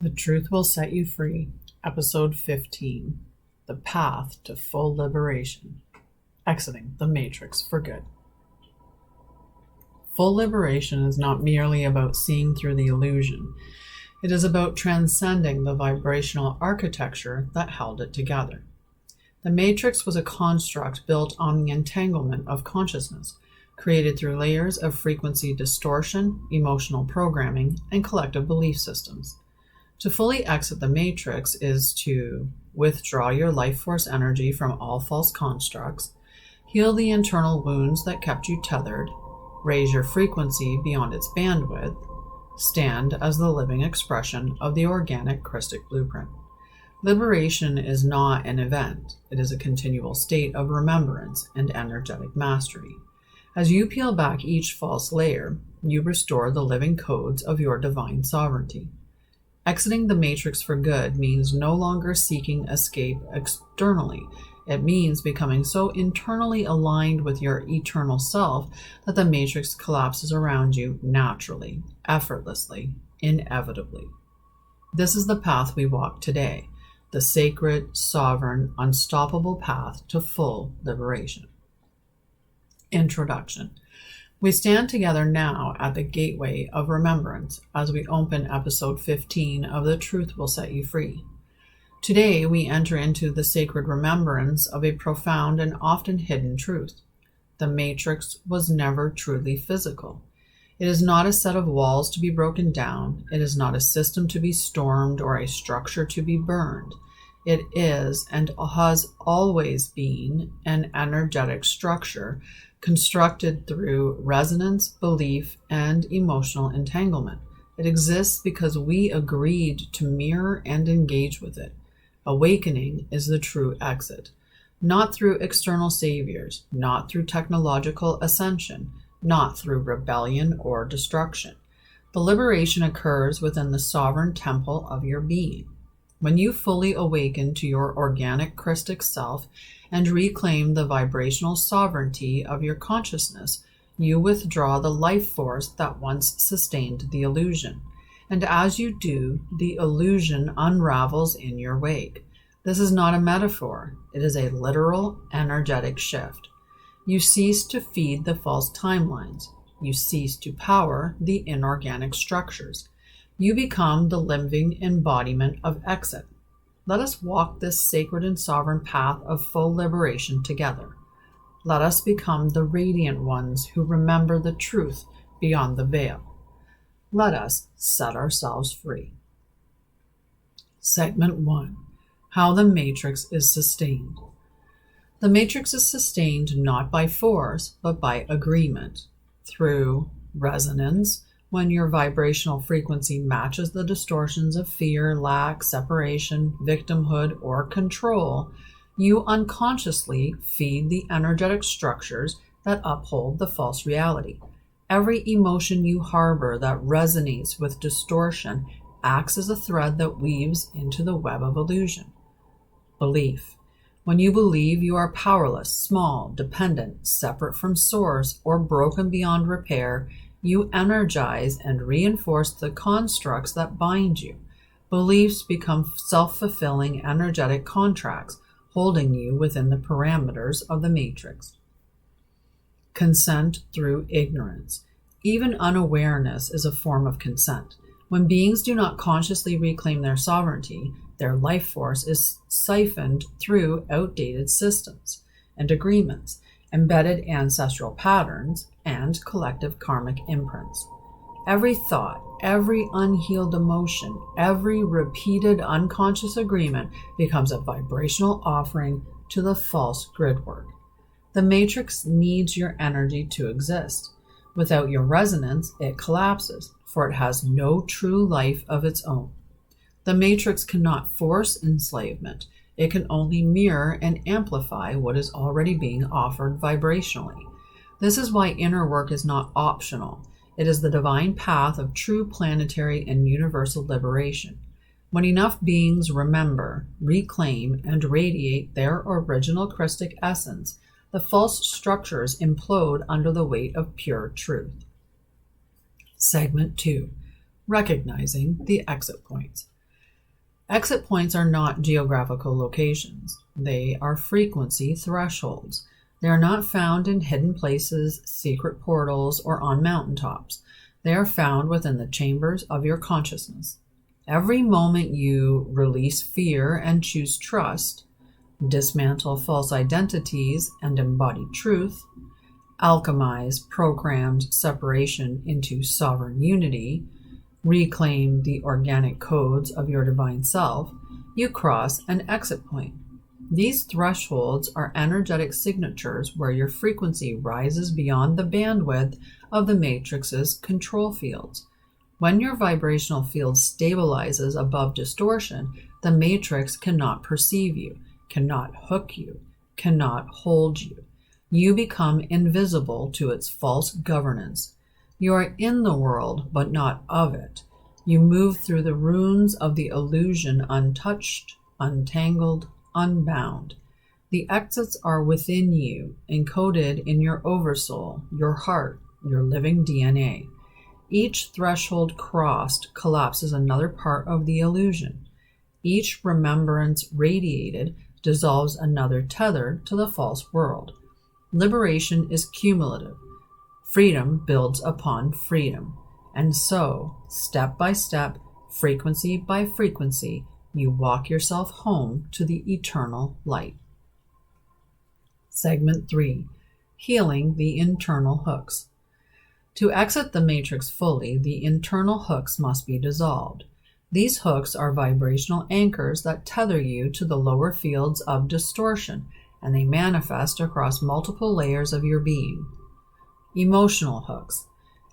The Truth Will Set You Free, Episode 15, The Path to Full Liberation, Exiting the Matrix for Good. Full liberation is not merely about seeing through the illusion. It is about transcending the vibrational architecture that held it together. The Matrix was a construct built on the entanglement of consciousness, created through layers of frequency distortion, emotional programming, and collective belief systems. To fully exit the matrix is to withdraw your life force energy from all false constructs, heal the internal wounds that kept you tethered, raise your frequency beyond its bandwidth, stand as the living expression of the Organic Krystic Blueprint. Liberation is not an event. It is a continual state of remembrance and energetic mastery. As you peel back each false layer, you restore the living codes of your divine sovereignty. Exiting the matrix for good means no longer seeking escape externally. It means becoming so internally aligned with your eternal self that the matrix collapses around you naturally, effortlessly, inevitably. This is the path we walk today, the sacred, sovereign, unstoppable path to full liberation. Introduction. We stand together now at the gateway of remembrance as we open episode 15 of The Truth Will Set You Free. Today we enter into the sacred remembrance of a profound and often hidden truth. The matrix was never truly physical. It is not a set of walls to be broken down. It is not a system to be stormed or a structure to be burned. It is and has always been an energetic structure constructed through resonance, belief, and emotional entanglement. It exists because we agreed to mirror and engage with it. Awakening is the true exit, not through external saviors, not through technological ascension, not through rebellion or destruction. The liberation occurs within the sovereign temple of your being. When you fully awaken to your organic Krystic self and reclaim the vibrational sovereignty of your consciousness, you withdraw the life force that once sustained the illusion. And as you do, the illusion unravels in your wake. This is not a metaphor. It is a literal, energetic shift. You cease to feed the false timelines. You cease to power the inorganic structures. You become the living embodiment of exit. Let us walk this sacred and sovereign path of full liberation together. Let us become the radiant ones who remember the truth beyond the veil. Let us set ourselves free. Segment 1. How the Matrix is Sustained. The Matrix is sustained not by force, but by agreement, through resonance. When your vibrational frequency matches the distortions of fear, lack, separation, victimhood, or control, you unconsciously feed the energetic structures that uphold the false reality. Every emotion you harbor that resonates with distortion acts as a thread that weaves into the web of illusion. Belief. When you believe you are powerless, small, dependent, separate from source, or broken beyond repair, you energize and reinforce the constructs that bind you. Beliefs become self-fulfilling energetic contracts, holding you within the parameters of the matrix. Consent through ignorance. Even unawareness is a form of consent. When beings do not consciously reclaim their sovereignty, their life force is siphoned through outdated systems and agreements, embedded ancestral patterns, and collective karmic imprints. Every thought, every unhealed emotion, every repeated unconscious agreement becomes a vibrational offering to the false grid work. The matrix needs your energy to exist. Without your resonance, it collapses, for it has no true life of its own. The matrix cannot force enslavement. It can only mirror and amplify what is already being offered vibrationally. This is why inner work is not optional. It is the divine path of true planetary and universal liberation. When enough beings remember, reclaim, and radiate their original Krystic essence, the false structures implode under the weight of pure truth. Segment 2. Recognizing the exit points. Exit points are not geographical locations. They are frequency thresholds. They are not found in hidden places, secret portals, or on mountaintops. They are found within the chambers of your consciousness. Every moment you release fear and choose trust, dismantle false identities and embody truth, alchemize programmed separation into sovereign unity, reclaim the organic codes of your divine self, you cross an exit point. These thresholds are energetic signatures where your frequency rises beyond the bandwidth of the matrix's control fields. When your vibrational field stabilizes above distortion, the matrix cannot perceive you, cannot hook you, cannot hold you. You become invisible to its false governance. You are in the world, but not of it. You move through the runes of the illusion untouched, untangled, unbound. The exits are within you, encoded in your oversoul, your heart, your living DNA. Each threshold crossed collapses another part of the illusion. Each remembrance radiated dissolves another tether to the false world. Liberation is cumulative. Freedom builds upon freedom. And so, step by step, frequency by frequency, you walk yourself home to the eternal light. Segment 3. Healing the internal hooks. To exit the matrix fully, the internal hooks must be dissolved. These hooks are vibrational anchors that tether you to the lower fields of distortion, and they manifest across multiple layers of your being. Emotional hooks.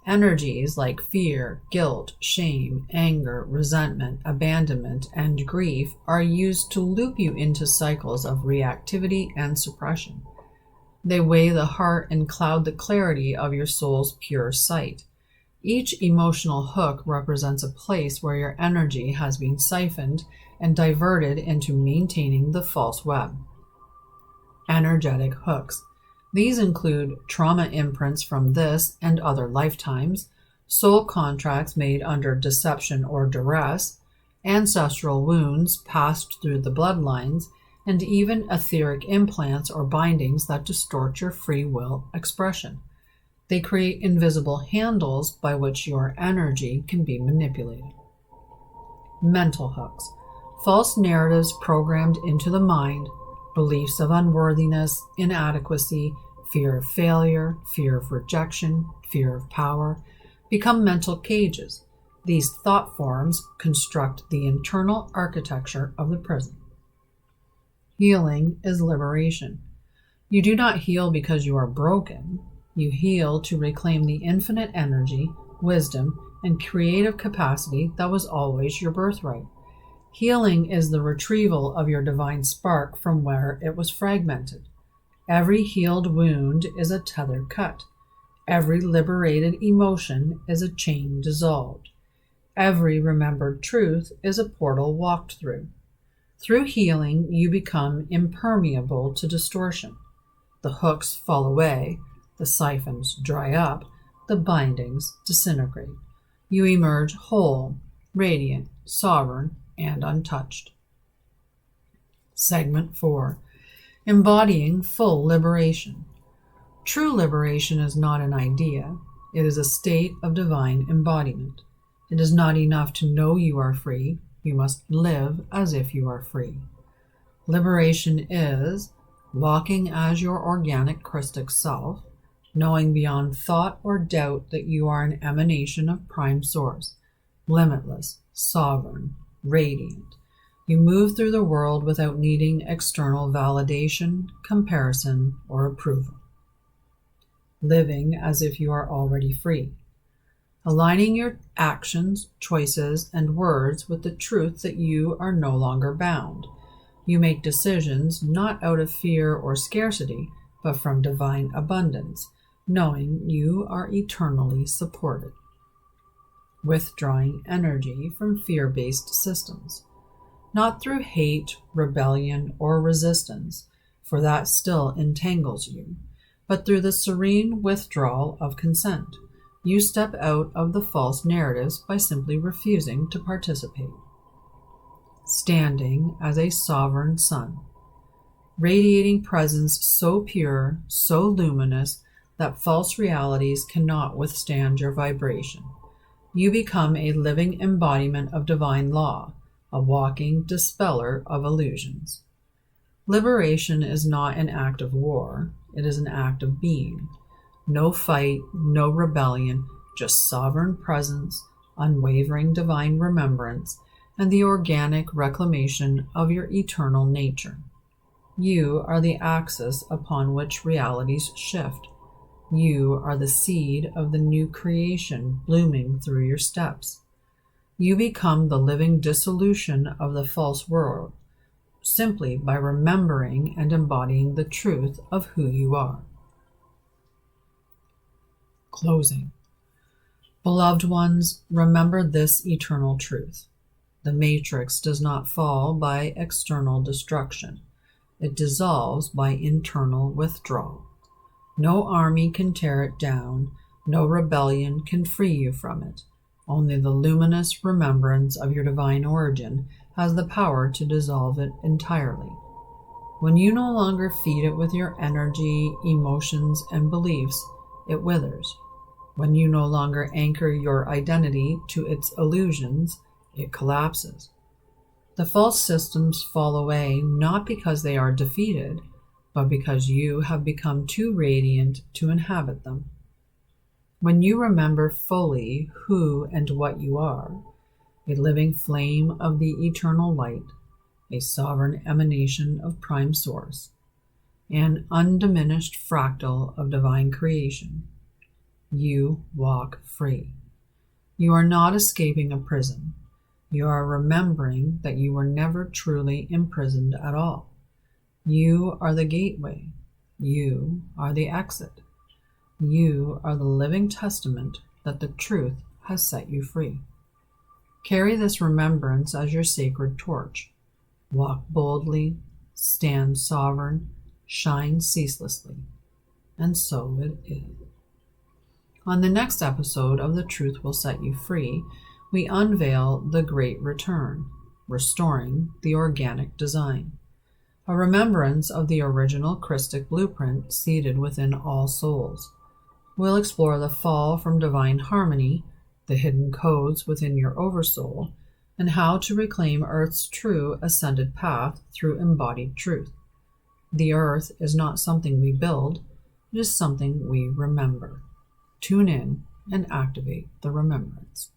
Energies like fear, guilt, shame, anger, resentment, abandonment, and grief are used to loop you into cycles of reactivity and suppression. They weigh the heart and cloud the clarity of your soul's pure sight. Each emotional hook represents a place where your energy has been siphoned and diverted into maintaining the false web. Energetic hooks. These include trauma imprints from this and other lifetimes, soul contracts made under deception or duress, ancestral wounds passed through the bloodlines, and even etheric implants or bindings that distort your free will expression. They create invisible handles by which your energy can be manipulated. Mental hooks. False narratives programmed into the mind, beliefs of unworthiness, inadequacy, fear of failure, fear of rejection, fear of power, become mental cages. These thought forms construct the internal architecture of the prison. Healing is liberation. You do not heal because you are broken. You heal to reclaim the infinite energy, wisdom, and creative capacity that was always your birthright. Healing is the retrieval of your divine spark from where it was fragmented. Every healed wound is a tether cut. Every liberated emotion is a chain dissolved. Every remembered truth is a portal walked through. Through healing, you become impermeable to distortion. The hooks fall away, the siphons dry up, the bindings disintegrate. You emerge whole, radiant, sovereign, and untouched. Segment 4. Embodying full liberation. True liberation is not an idea. It is a state of divine embodiment. It is not enough to know you are free. You must live as if you are free. Liberation is walking as your organic Krystic self, knowing beyond thought or doubt that you are an emanation of Prime Source, limitless, sovereign, radiant. You move through the world without needing external validation, comparison, or approval. Living as if you are already free. Aligning your actions, choices, and words with the truth that you are no longer bound. You make decisions not out of fear or scarcity, but from divine abundance, knowing you are eternally supported. Withdrawing energy from fear-based systems. Not through hate, rebellion, or resistance, for that still entangles you, but through the serene withdrawal of consent. You step out of the false narratives by simply refusing to participate. standing as a sovereign sun, radiating presence so pure, so luminous, that false realities cannot withstand your vibration. You become a living embodiment of divine law, a walking dispeller of illusions. Liberation is not an act of war, it is an act of being. No fight, no rebellion, just sovereign presence, unwavering divine remembrance, and the organic reclamation of your eternal nature. You are the axis upon which realities shift. You are the seed of the new creation blooming through your steps. You become the living dissolution of the false world, simply by remembering and embodying the truth of who you are. Closing. Beloved ones, remember this eternal truth. The matrix does not fall by external destruction. It dissolves by internal withdrawal. No army can tear it down. No rebellion can free you from it. Only the luminous remembrance of your divine origin has the power to dissolve it entirely. When you no longer feed it with your energy, emotions, and beliefs, it withers. When you no longer anchor your identity to its illusions, it collapses. The false systems fall away not because they are defeated, but because you have become too radiant to inhabit them. When you remember fully who and what you are, a living flame of the eternal light, a sovereign emanation of Prime Source, an undiminished fractal of divine creation, you walk free. You are not escaping a prison. You are remembering that you were never truly imprisoned at all. You are the gateway. You are the exit. You are the living testament that the truth has set you free. Carry this remembrance as your sacred torch. Walk boldly, stand sovereign, shine ceaselessly. And so it is. On the next episode of The Truth Will Set You Free, we unveil the Great Return, restoring the organic design, a remembrance of the original Krystic blueprint seated within all souls. We'll explore the fall from divine harmony, the hidden codes within your oversoul, and how to reclaim Earth's true ascended path through embodied truth. The Earth is not something we build, it is something we remember. Tune in and activate the remembrance.